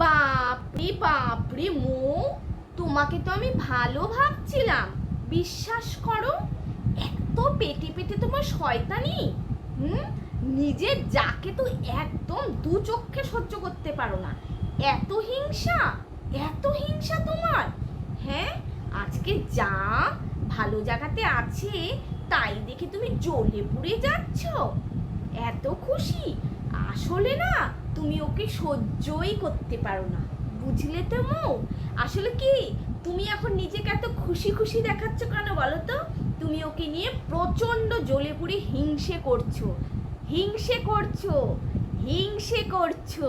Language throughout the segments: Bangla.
বাপরে বাপরে মৌ, তোমাকে তো আমি ভালো ভাবছিলাম। বিশ্বাস করো, এত পেটে পেটে তোমার শয়তানি। হুম, নিজের যাকে তো একদম দু চোখে সহ্য করতে পারো না। এত হিংসা, এত হিংসা তোমার। হ্যাঁ, আজকে যা ভালো জায়গাতে আছে তাই দেখে তুমি জ্বলে পুড়ে যাচ্ছ, এত খুশি। আসলে না, তুমি ওকে সহ্যই করতে পারো না, বুঝলে তো মৌ? আসলে কি, তুমি এখন নিজেকে এত খুশি খুশি দেখাচ্ছ কেন বলো তো? তুমি ওকে নিয়ে প্রচন্ড জ্বলে পুড়ে হিংসে করছো, হিংসে করছো, হিংসে করছো।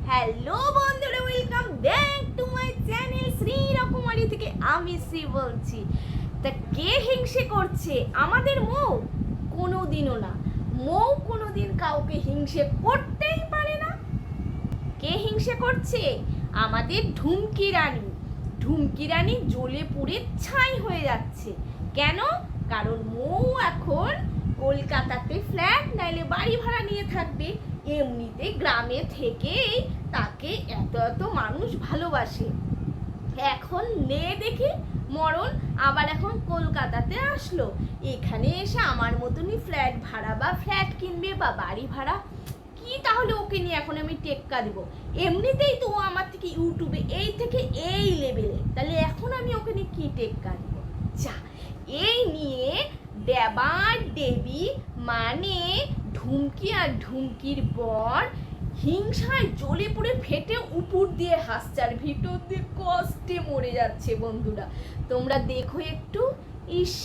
হ্যালো বন্ধুরা, welcome back to my channel Shri রকমারি থেকে আমি শ্রী বলছি। তা কে হিংসে করছে? আমাদের মৌ? কোনোদিনও না, মৌ কোনোদিন কাউকে হিংসে করতেই পারে না। কে হিংসে করছে? আমাদের ঢুমকি রানী। ঢুমকি রানী জ্বলে পুড়ে ছাই হয়ে যাচ্ছে। কেন? কারণ মৌ এখন কলকাতাতে ফ্ল্যাট নাইলে বাড়ি ভাড়া নিয়ে থাকবে। এমনিতে গ্রামে থেকেই তাকে এত এত মানুষ ভালোবাসে, এখন নে দেখে মরণ আবার এখন কলকাতাতে আসলো। এখানে এসে আমার মতনই ফ্ল্যাট ভাড়া বা ফ্ল্যাট কিনবে বা বাড়ি ভাড়া। কি তাহলে ওকে নিয়ে এখন আমি টেক্কা দেবো? এমনিতেই তো ও আমার থেকে ইউটিউবে এই থেকে এই লেভেলে, তাহলে এখন আমি ওকে নিয়ে কি টেক্কা দেবো? যা, এই নিয়ে দেবার দেবী মানে ঢুমকি আর ঢুমকির বর হিংসায় জ্বলে পুড়ে ফেটে উপর দিয়ে হাসছে আর ভিতর দিয়ে কষ্টে মরে যাচ্ছে। বন্ধুরা তোমরা দেখো একটু, ইস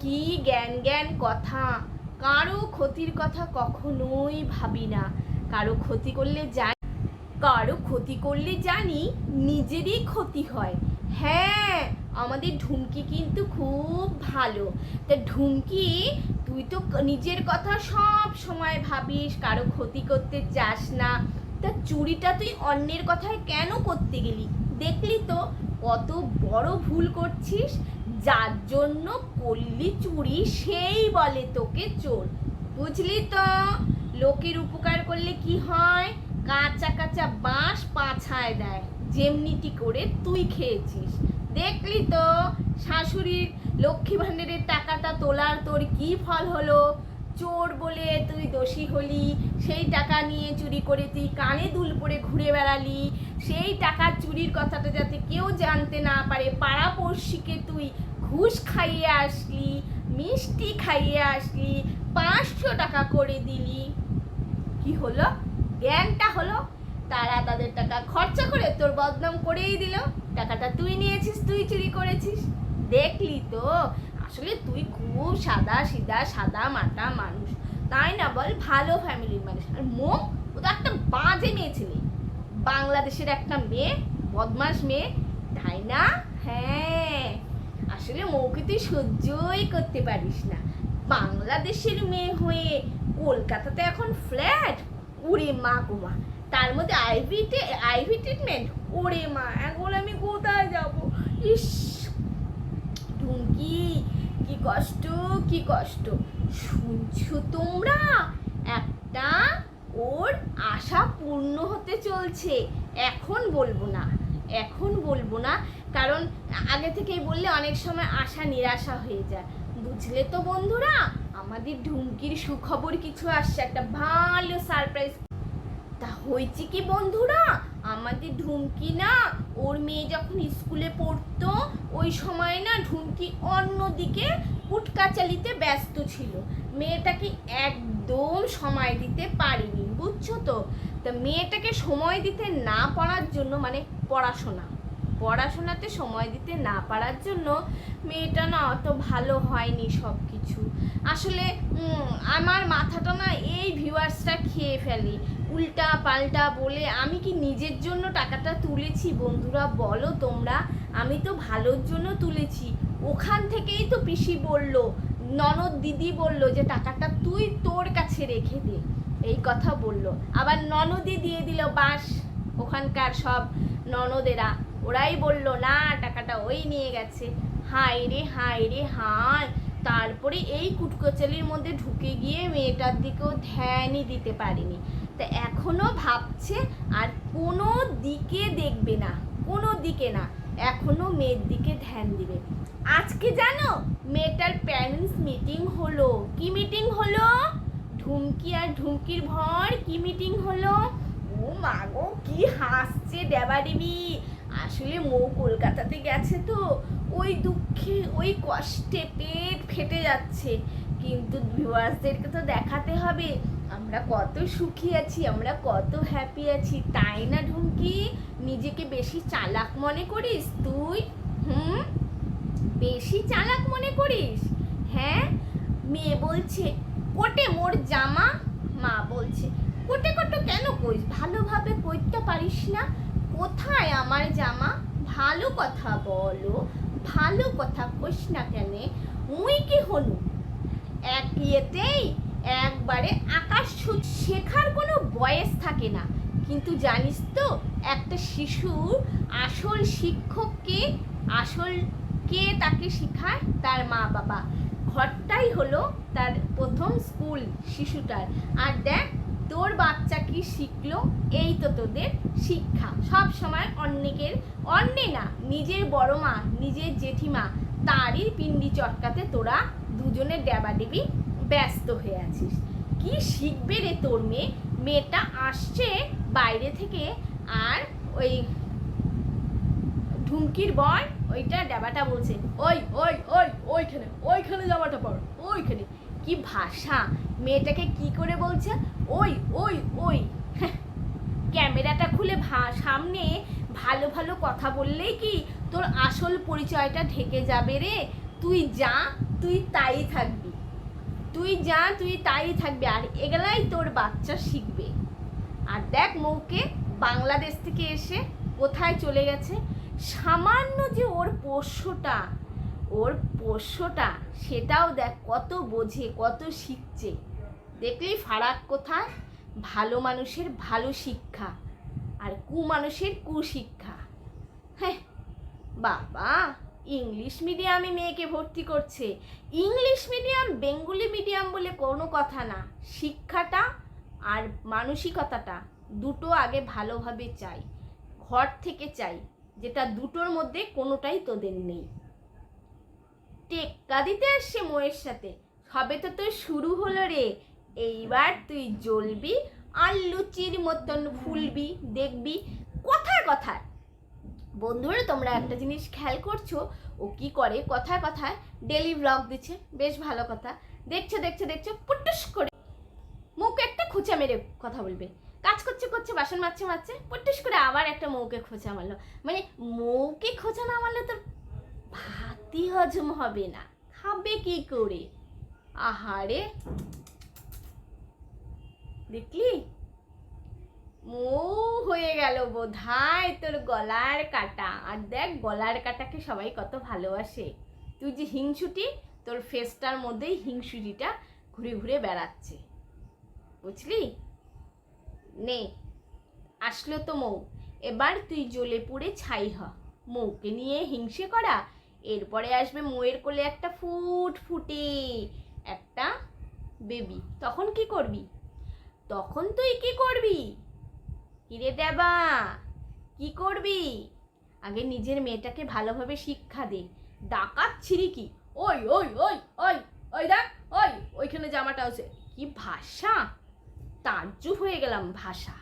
কি জ্ঞান জ্ঞান কথা। কারো ক্ষতির কথা কখনোই ভাবি না। কারো ক্ষতি করলে জানি নিজেরই ক্ষতি হয়। হ্যাঁ, আমাদের ঢুমকি কিন্তু খুব ভালো। তা ঢুমকি, তুই তো নিজের কথা সব সময় ভাবিস, কারো ক্ষতি করতে চাস না। তা চুরিটা তুই অন্যের কথায় কেন করতে গেলি? দেখলি তো কত বড় ভুল করছিস। যার জন্য করলি চুরি সেই বলে তোকে চোর, বুঝলি তো? লোকের উপকার করলে কি হয়? কাঁচা কাঁচা বাঁশ পাছায় দেয়, যেমনিটি করে তুই খেয়েছিস। দেখলি তো শাশুড়ির লক্ষ্মী ভাণ্ডারের টাকাটা তোলার তোর কি ফল হলো? চোর বলে তুই দোষী হলি, সেই টাকা নিয়ে চুরি করে তুই কানে দুল পরে ঘুরে বেড়ালি। সেই টাকা চুরির কথাটা যাতে কেউ জানতে না পারে, পাড়াপড়শিকে তুই ঘুষ খাইয়ে আসলি, মিষ্টি খাইয়ে আসলি, 500 টাকা করে দিলি। কি হলো? জ্ঞানটা হলো। তারা তাদের টাকা খরচা করে তোর বদনাম করেই দিল। টাকাটা তুই নিয়েছিস, তুই চুরি করেছিস। দেখলি তো, আসলে তুই খুব সাদা সিধা সাদা মাটা মানুষ, তাই না বল? ভালো ফ্যামিলির মানুষ। আর মৌ, ও তো একটা বাজে মেয়ে ছেলে, বাংলাদেশের একটা মেয়ে, বদমাস মেয়ে, তাই না? হ্যাঁ, আসলে মৌকে তুই সহ্যই করতে পারিস না। বাংলাদেশের মেয়ে হয়ে কলকাতাতে এখন ফ্ল্যাট, ওরে মা গো মা, তার মধ্যে আইভি ট্রিটমেন্ট, ওরে মা, এখন আমি কোথায় যাব? ইস ঢুমকি, কি কষ্ট, কি কষ্ট। শুনছো তোমরা? একটা ওর আশা পূর্ণ হতে চলছে। এখন বলবো না, এখন বলবো না, কারণ আগে থেকেই বললে অনেক সময় আশা নিরাশা হয়ে যায়। বুঝলে তো বন্ধুরা, আমাদের ঢুমকির সুখবর কিছু আসছে, একটা ভালো সারপ্রাইজ। তা হয়েছে কি বন্ধুরা, আমাদের ঢুমকি না, ওর মেয়ে যখন স্কুলে পড়তো ওই সময় না ঢুমকি অন্যদিকে কুটকা চালিতে ব্যস্ত ছিল, মেয়েটাকে একদম সময় দিতে পারিনি, বুঝছো তো? তা মেয়েটাকে সময় দিতে না পারার জন্য, মানে পড়াশোনাতে সময় দিতে না পারার জন্য মেয়েটা না অত ভালো হয়নি সব কিছু। আসলে আমার মাথাটা না এই ভিউয়ার্সটা খেয়ে ফেলে, উল্টা পাল্টা বলে। আমি কি নিজের জন্য টাকাটা তুলেছি বন্ধুরা? বলো তোমরা। আমি তো ভালোর জন্য তুলেছি। ওখান থেকেই তো পিসি বলল, ননদ দিদি বলল যে টাকাটা তুই তোর কাছে রেখে দে, এই কথা বলল। আবার ননদই দিয়ে দিল বাস, ওখানকার সব ননদেরা, ওরাই বলল না টাকাটা ওই নিয়ে গেছে। হায় রে হায় রে হায়। তারপরে এই কুটকচালির মধ্যে ঢুকে গিয়ে মেয়েটার দিকেও ধ্যানই দিতে পারিনি। তা এখনো ভাবছে আর কোনো দিকে দেখবে না, কোনো দিকে না, এখনো মেয়ের দিকে ধ্যান দিবে। আজকে জানো মেয়েটার প্যারেন্টস মিটিং হলো। কি মিটিং হলো? ঢুমকি আর ঢুমকির ভর কি মিটিং হলো? ও মা গো, কি হাসছে ড্যাবাডিবি। আসলে মৌ কলকাতাতে গেছে তো, ওই দুঃখে ওই কষ্টে পেট ফেটে যাচ্ছে। কিন্তু ভিউয়ার্সদেরকে তো দেখাতে হবে আমরা কত সুখী আছি, আমরা কত হ্যাপি আছি, তাই না ঢুমকি? নিজেকে বেশি চালাক মনে করিস তুই? বেশি চালাক মনে করিস? হ্যাঁ। মেয়ে বলছে কোটে মোর জামা। মা বলছে কোটে কোটো কেন কইস, ভালোভাবে কইতে পারিস না? কোথায় আমার জামা? ভালো কথা বলো, ভালো কথা কইস না কেন? মুই কি হনু? এক ইয়েতেই একবারে আকাশ ছুঁচ। শেখার কোনো বয়স থাকে না, কিন্তু জানিস তো একটা শিশুর আসল শিক্ষককে, আসল কে তাকে শেখায়? তার মা বাবা। ঘরটাই হলো তার প্রথম স্কুল শিশুটার। আর দেখ তোর বাচ্চা কি শিখলো? এই তো তোদের শিক্ষা। সব সময় অন্যে না, নিজের বড় মা, নিজের জেঠিমা, তারই পিন্ডি চটকাতে তোরা দুজনে ড্যাবাডেবি ব্যস্ত হয়ে আছিস। কি শিখবে রে তোর মেয়ে? মেয়েটা আসছে বাইরে থেকে, আর ওই ঢুমকির বর ওইটা ড্যাবাটা বলছে ওই ওই ওই ওইখানে ওইখানে জামাটা পর, ওইখানে। কি ভাষা! মেয়েটাকে কি করে বলছে ওই ওই ওই। ক্যামেরাটা খুলে সামনে ভালো ভালো কথা বললেই কি তোর আসল পরিচয়টা ঢেকে যাবে রে? তুই যা, তুই তাই থাকবি, তুই যা, তুই তাই থাকবি, আর এগুলাই তোর বাচ্চা শিখবে। আর দেখ মৌকে বাংলাদেশ থেকে এসে কোথায় চলে গেছে। সামান্য যে ওর পোষ্যটা সেটাও দেখ কত বোঝে, কত শিখছে। দেখলি ফারাক কোথায়? ভালো মানুষের ভালো শিক্ষা আর কুমানুষের কুশিক্ষা। হ্যাঁ বাবা, ইংলিশ মিডিয়ামে মেয়েকে ভর্তি করছে। ইংলিশ মিডিয়াম বেঙ্গলি মিডিয়াম বলে কোনো কথা না, শিক্ষাটা আর মানসিকতাটা দুটো আগে ভালোভাবে চাই, ঘর থেকে চাই, যেটা দুটোর মধ্যে কোনোটাই তোদের নেই। টেক্কা দিতে আসছে মোয়ের সাথে, সবে তো তোর শুরু হলো রে। এইবার তুই জ্বলবি আর লুচির মতন ফুলবি, দেখবি। কথায় কথায় বন্ধুরা তোমরা একটা জিনিস খেয়াল করছো, ও কি করে কথায় কথায় ডেলি ব্লগ দিচ্ছে, বেশ ভালো কথা। দেখছো দেখছো দেখছো পুটুস করে মুখ একটা খোঁচা মেরে কথা বলবে। কাজ করছে করছে, বাসন মাজছে মাজছে, পুটুস করে আবার একটা মৌকে খোঁচা মারলো। মানে মৌকে খোঁচা না মারলে তোর ভাতই হজম হবে না, খাবে কি করে? আহারে, দেখলি মৌ হয়ে গেল বোধহয় তোর গলার কাটা। আর দেখ গলার কাটাকে সবাই কত ভালোবাসে। তুই যে হিংসুটি, তোর ফেসটার মধ্যেই হিংসুটিটা ঘুরে ঘুরে বেড়াচ্ছে, বুঝলি? নে, আসলো তো মৌ, এবার তুই জ্বলে পুড়ে ছাই হ। মৌকে নিয়ে হিংসে করা, এরপরে আসবে মৌয়ের কোলে একটা ফুটফুটে একটা বেবি। তখন কি করবি? তখন তুই কি করবি? কিরে দেবা, কি করবি? আগে নিজের মেয়েটাকে ভালোভাবে শিক্ষা দে। ডাকাচ্ছিরি কি? ওই ওই ওই ওই ওই দেখ, ওই ওইখানে জামাটা আছে। কি ভাষা! তাজ্জব হয়ে গেলাম ভাষা।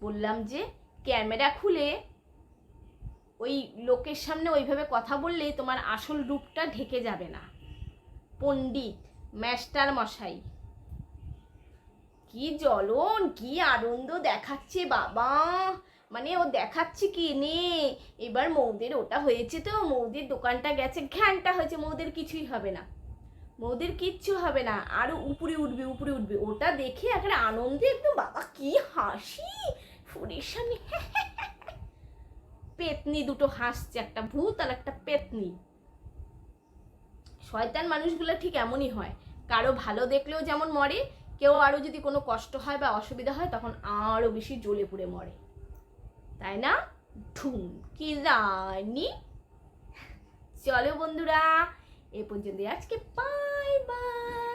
বললাম যে ক্যামেরা খুলে ওই লোকের সামনে ওইভাবে কথা বললে তোমার আসল রূপটা ঢেকে যাবে না। পণ্ডিত মাস্টার মশাই, কি জ্বলন, কি আনন্দ দেখাচ্ছে বাবা। মানে ও দেখাচ্ছে কি নে, এবার মৌদের ওটা হয়েছে তো, মৌদের দোকানটা গেছে, ঘ্যানটা হয়েছে, মৌদের কিছুই হবে না, মৌদের কিচ্ছু হবে না, আরো উপরে উঠবে উপরে উঠবে। ওটা দেখে একটা আনন্দে একদম বাবা কি হাসি ফুরের সামনে। পেতনি দুটো হাসছে, একটা ভূত আর একটা পেতনি। শয়তান মানুষগুলো ঠিক এমনই হয়, কারো ভালো দেখলেও যেমন মরে, কেউ আরো যদি কোনো কষ্ট হয় বা অসুবিধা হয় তখন আরো বেশি জ্বলে পুড়ে মরে, তাই না? ঢুমকি রানী। চলো বন্ধুরা, এ পর্যন্ত আজকে বাই বাই।